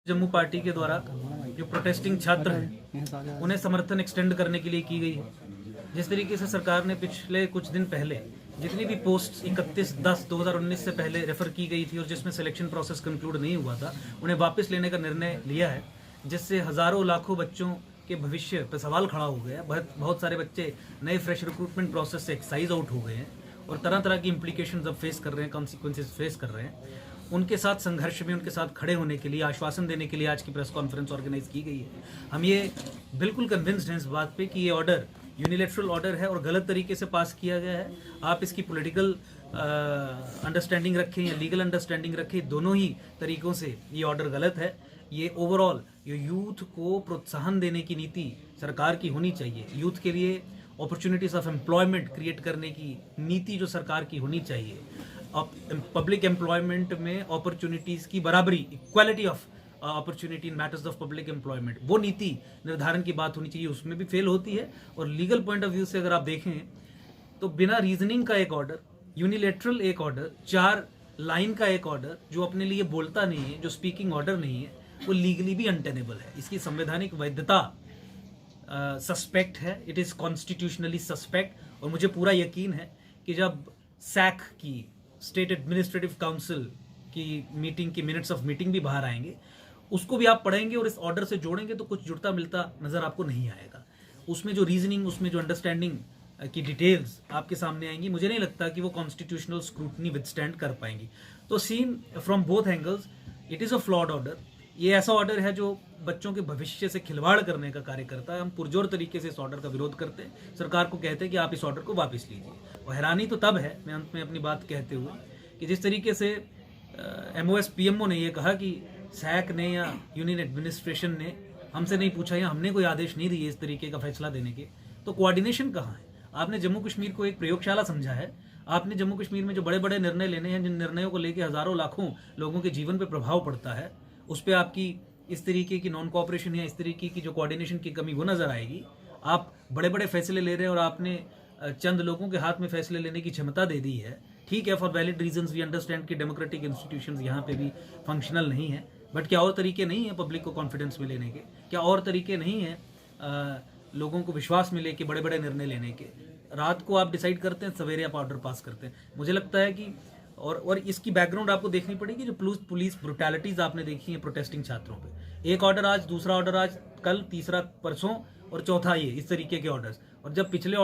Jammu party के द्वारा जो प्रोटेस्टिंग छात्र हैं उन्हें समर्थन एक्सटेंड करने के लिए की गई है। जिस तरीके से सरकार ने पिछले कुछ दिन पहले जितनी भी पोस्ट 31/10/2019 से पहले रेफर की गई थी और जिसमें सिलेक्शन प्रोसेस कंक्लूड नहीं हुआ था, उन्हें वापस लेने का निर्णय लिया है, जिससे हजारों लाखों बच्चों के भविष्य पर सवाल खड़ा हो गया। बहुत सारे बच्चे नए फ्रेश रिक्रूटमेंट प्रोसेस से एक्साइज आउट हो गए हैं और तरह तरह की इंप्लीकेशंस अब फेस कर रहे हैं, कॉन्सिक्वेंसेस फेस कर रहे हैं। उनके साथ संघर्ष में उनके साथ खड़े होने के लिए आश्वासन देने के लिए आज की प्रेस कॉन्फ्रेंस ऑर्गेनाइज की गई है। हम ये बिल्कुल कन्विंस्ड हैं इस बात पे कि ये ऑर्डर यूनिलेटरल ऑर्डर है और गलत तरीके से पास किया गया है। आप इसकी पॉलिटिकल अंडरस्टैंडिंग रखें या लीगल अंडरस्टैंडिंग रखें, दोनों ही तरीकों से ये ऑर्डर गलत है। ये ओवरऑल ये यूथ को प्रोत्साहन देने की नीति सरकार की होनी चाहिए। यूथ के लिए अपॉर्चुनिटीज ऑफ एम्प्लॉयमेंट क्रिएट करने की नीति जो सरकार की होनी चाहिए। पब्लिक एम्प्लॉयमेंट में अपॉर्चुनिटीज की बराबरी, equality of opportunity in matters of public employment, वो नीति निर्धारण की बात होनी चाहिए, उसमें भी फेल होती है। और लीगल पॉइंट ऑफ व्यू से अगर आप देखें तो बिना रीजनिंग का एक ऑर्डर, यूनिलेटरल एक ऑर्डर, 4 लाइन का एक ऑर्डर जो अपने लिए बोलता नहीं है, जो स्पीकिंग ऑर्डर नहीं है, वो लीगली भी अनटेनेबल है। इसकी संवैधानिक वैधता सस्पेक्ट है, इट इज कॉन्स्टिट्यूशनली सस्पेक्ट। और मुझे पूरा यकीन है कि जब सैक की, स्टेट एडमिनिस्ट्रेटिव काउंसिल की मीटिंग की मिनट्स ऑफ मीटिंग भी बाहर आएंगे, उसको भी आप पढ़ेंगे और इस ऑर्डर से जोड़ेंगे तो कुछ जुड़ता मिलता नजर आपको नहीं आएगा। उसमें जो रीजनिंग, उसमें जो अंडरस्टैंडिंग की डिटेल्स आपके सामने आएंगी, मुझे नहीं लगता कि वो कॉन्स्टिट्यूशनल स्क्रूटनी विथस्टैंड कर पाएंगी। तो seen from both angles, it is a flawed order. ये ऐसा ऑर्डर है जो बच्चों के भविष्य से खिलवाड़ करने का कार्य करता है। हम पुरजोर तरीके से इस ऑर्डर का विरोध करते हैं, सरकार को कहते हैं कि आप इस ऑर्डर को वापस लीजिए। और हैरानी तो तब है, मैं अंत में अपनी बात कहते हुए, कि जिस तरीके से MOS PMO ने ये कहा कि सैक ने या यूनियन एडमिनिस्ट्रेशन ने हमसे नहीं पूछा या हमने कोई आदेश नहीं दिए इस तरीके का फैसला देने के, तो कोऑर्डिनेशन कहाँ है? आपने जम्मू कश्मीर को एक प्रयोगशाला समझा है। आपने जम्मू कश्मीर में जो बड़े बड़े निर्णय लेने हैं, जिन निर्णयों को लेकर हजारों लाखों लोगों के जीवन पर प्रभाव पड़ता है, उस पर आपकी इस तरीके की नॉन कोऑपरेशन या इस तरीके की जो कोऑर्डिनेशन की कमी वो नजर आएगी। आप बड़े बड़े फैसले ले रहे हैं और आपने चंद लोगों के हाथ में फैसले लेने की क्षमता दे दी है। ठीक है, for valid reasons we understand कि डेमोक्रेटिक इंस्टीट्यूशंस यहाँ पे भी फंक्शनल नहीं है, बट क्या और तरीके नहीं है पब्लिक को कॉन्फिडेंस में लेने के? क्या और तरीके नहीं है लोगों को विश्वास में लेके बड़े बड़े निर्णय लेने के? रात को आप डिसाइड करते हैं, सवेरे आप ऑर्डर पास करते हैं। मुझे लगता है कि और इसकी बैकग्राउंड आपको देखनी पड़ेगी। जो पुलिस ब्रुटैलिटीज आपने देखी है प्रोटेस्टिंग छात्रों पे, एक ऑर्डर आज, दूसरा ऑर्डर आज, कल, तीसरा परसों और चौथा ये, इस तरीके के ऑर्डर्स। और जब पिछले ऑर्डर